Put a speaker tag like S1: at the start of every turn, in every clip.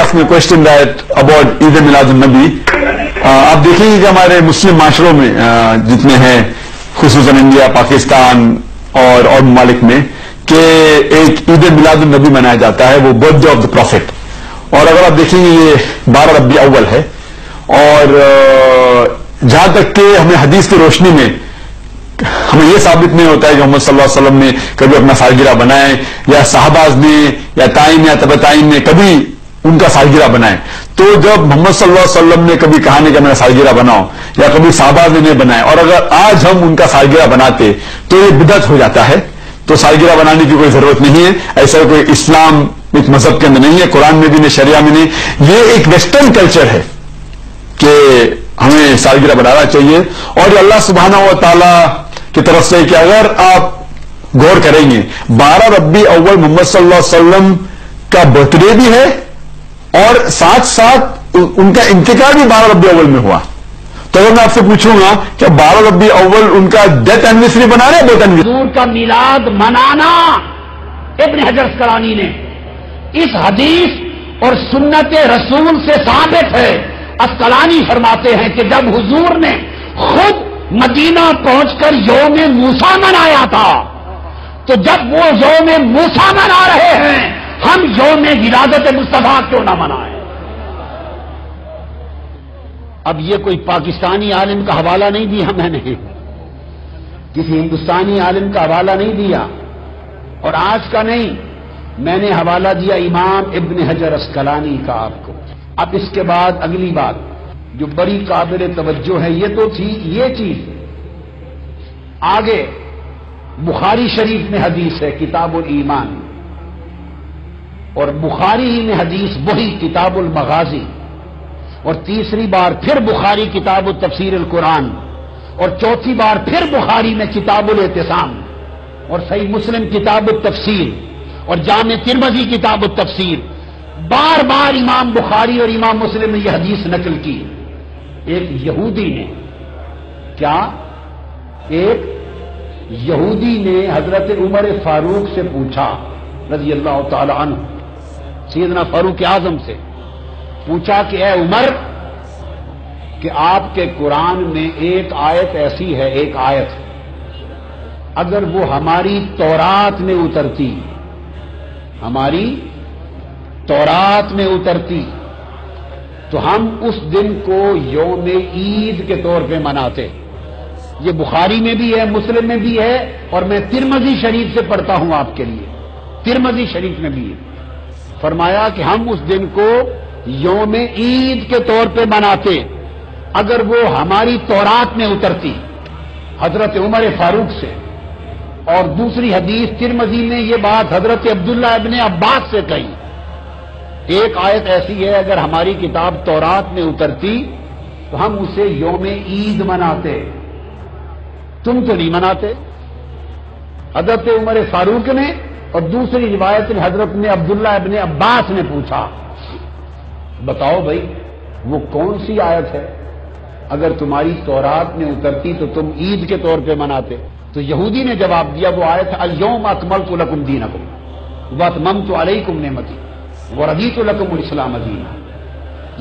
S1: asked me a question that about Eid Milad al-Nabi. آپ دیکھیں گے کہ ہمارے مسلم معاشروں میں جتنے ہیں خصوصاً انڈیا، پاکستان اور ممالک میں کہ ایک عید میلاد النبی منایا جاتا ہے، وہ birthday of the prophet. اور اگر آپ دیکھیں گے یہ 12 ربیع اول ہے. اور جہاں تک کہ ہمیں حدیث کی روشنی میں ہمیں یہ ثابت نہیں ہوتا ہے کہ محمد صلی اللہ علیہ وسلم نے کبھی اپنا سالگرہ بنائے، یا صحابہ نے یا تائین یا تبع تائین نے کبھی ان کا سالگرہ بنائے. تو جب محمد صلی اللہ علیہ وسلم نے کبھی کہا نہیں کہ میرا سالگرہ بناؤ، یا کبھی صحابہ نے نہیں بنائے، اور اگر آج ہم ان کا سالگرہ بناتے تو یہ بدعت ہو جاتا ہے. تو سالگرہ بنانے کی کوئی ضرورت نہیں ہے. ایسا کوئی اسلام ایک مذہب کے اندر نہیں ہے، قرآن میں بھی نہیں، شریعہ میں نہیں. یہ ایک ویسٹرن کلچر ہے کہ ہمیں سالگرہ بنانا چاہیے. اور یہ اللہ سبحانہ و تعالی کی طرف سے کہ اگر آپ غور کریں گے 12 ربیع اول محمد صلی اللہ علیہ وسلم کا برتھ ڈے بھی ہے، اور ساتھ ساتھ ان کا انتقال بھی 12 ربیع اول میں ہوا. تو اگر میں آپ سے پوچھوں گا کہ 12 ربیع اول ان کا ڈیتھ اینیورسری بنا رہے ہیں، ڈیتھ اینیورسری
S2: حضور کا میلاد منانا ابن حجر اسقلانی نے اس حدیث اور سنت رسول سے ثابت ہے. اسقلانی فرماتے ہیں کہ جب حضور نے خود مدینہ پہنچ کر یوم موسیٰ منایا تھا، تو جب وہ یوم موسیٰ منا رہے ہیں، ہم یوم ولادت مصطفیٰ کیوں نہ منائیں؟ اب یہ کوئی پاکستانی عالم کا حوالہ نہیں دیا میں نے، کسی ہندوستانی عالم کا حوالہ نہیں دیا، اور آج کا نہیں، میں نے حوالہ دیا امام ابن حجر اسقلانی کا آپ کو. اب اس کے بعد اگلی بات جو بڑی قابل توجہ ہے، یہ تو تھی یہ چیز. آگے بخاری شریف میں حدیث ہے کتاب الایمان، اور بخاری ہی میں حدیث وہی کتاب المغازی، اور تیسری بار پھر بخاری کتاب التفسیر القرآن، اور چوتھی بار پھر بخاری میں کتاب الاعتصام، اور صحیح مسلم کتاب التفسیر، اور جامع ترمذی کتاب التفسیر. بار بار امام بخاری اور امام مسلم نے یہ حدیث نقل کی. ایک یہودی نے کیا ایک یہودی نے حضرت عمر فاروق سے پوچھا رضی اللہ تعالی عنہ، سیدنا فاروق اعظم سے پوچھا کہ اے عمر، کہ آپ کے قرآن میں ایک آیت ایسی ہے، ایک آیت اگر وہ ہماری تورات میں اترتی، ہماری تورات میں اترتی، تو ہم اس دن کو یوم عید کے طور پہ مناتے. یہ بخاری میں بھی ہے، مسلم میں بھی ہے، اور میں ترمذی شریف سے پڑھتا ہوں آپ کے لیے، ترمذی شریف میں بھی ہے. فرمایا کہ ہم اس دن کو یوم عید کے طور پہ مناتے اگر وہ ہماری تورات میں اترتی، حضرت عمر فاروق سے. اور دوسری حدیث ترمذی میں یہ بات حضرت عبداللہ ابن عباس سے کہی، ایک آیت ایسی ہے اگر ہماری کتاب تورات میں اترتی تو ہم اسے یوم عید مناتے، تم تو نہیں مناتے. حضرت عمر فاروق نے، اور دوسری روایت میں حضرت نے عبداللہ ابن عباس نے پوچھا بتاؤ بھائی وہ کون سی آیت ہے اگر تمہاری تورات میں اترتی تو تم عید کے طور پہ مناتے؟ تو یہودی نے جواب دیا وہ آیت ہے الیوم اکملت لکم دینکم واتممت علیکم نعمتی ورضیت لکم الاسلام دینا.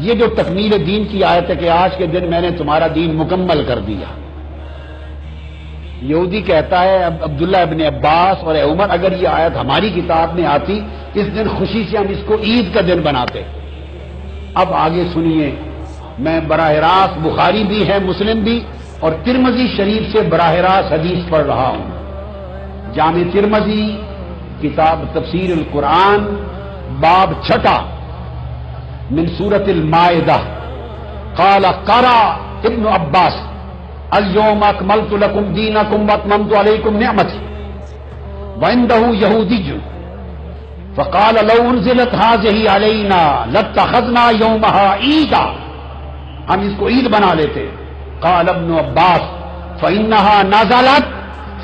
S2: یہ جو تکمیل دین کی آیت ہے کہ آج کے دن میں نے تمہارا دین مکمل کر دیا. یہودی کہتا ہے عبداللہ ابن عباس اور اے عمر اگر یہ آیت ہماری کتاب میں آتی اس دن خوشی سے ہم اس کو عید کا دن بناتے. اب آگے سنیے، میں براہ راست بخاری بھی ہے، مسلم بھی، اور ترمذی شریف سے براہ راست حدیث پڑھ رہا ہوں. جامع ترمذی کتاب تفسیر القرآن باب 6 من سورۃ المائدہ قال قرأ ابن عباس اليوم اکملت لکم دینکم واتممت علیکم نعمتی وعنده یہودی فقال لو انزلت هذه علینا لاتخذنا یومها عیدا، ہم اس کو عید بنا لیتے. قال ابن عباس فإنها نزلت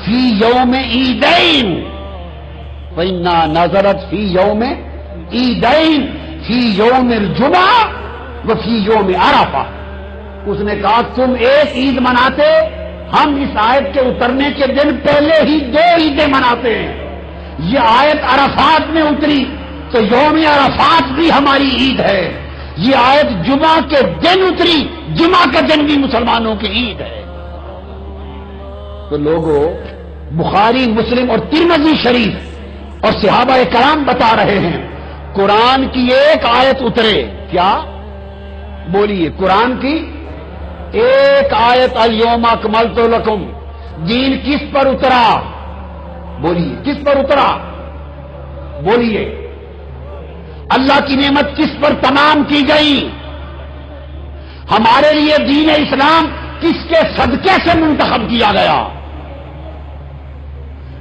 S2: في يوم عيدين، فإنها نزلت في يوم عيدين في يوم الجمعة وفي يوم عرفہ. اس نے کہا تم ایک عید مناتے، ہم اس آیت کے اترنے کے دن پہلے ہی 2 عیدیں مناتے ہیں. یہ آیت عرفات میں اتری تو یوم عرفات بھی ہماری عید ہے. یہ آیت جمعہ کے دن اتری، جمعہ کا دن بھی مسلمانوں کی عید ہے. تو لوگوں، بخاری، مسلم اور ترمذی شریف اور صحابہ کرام بتا رہے ہیں قرآن کی ایک آیت اترے. کیا بولیے؟ قرآن کی ایک آیت الیوم اکملت لکم، دین کس پر اترا؟ بولیے کس پر اترا؟ بولیے اللہ کی نعمت کس پر تمام کی گئی؟ ہمارے لیے دین اسلام کس کے صدقے سے منتخب کیا گیا؟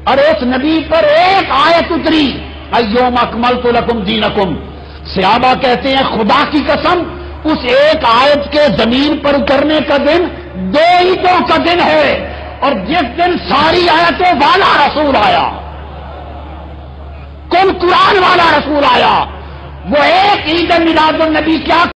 S2: اور اس نبی پر ایک آیت اتری الیوم اکملت لکم دینکم. صحابہ کہتے ہیں خدا کی قسم اس ایک آیت کے زمین پر اترنے کا دن 2 عیدوں کا دن ہے، اور جس دن ساری آیتوں والا رسول آیا، کل قرآن والا رسول آیا، وہ ایک عید میلاد النبی کیا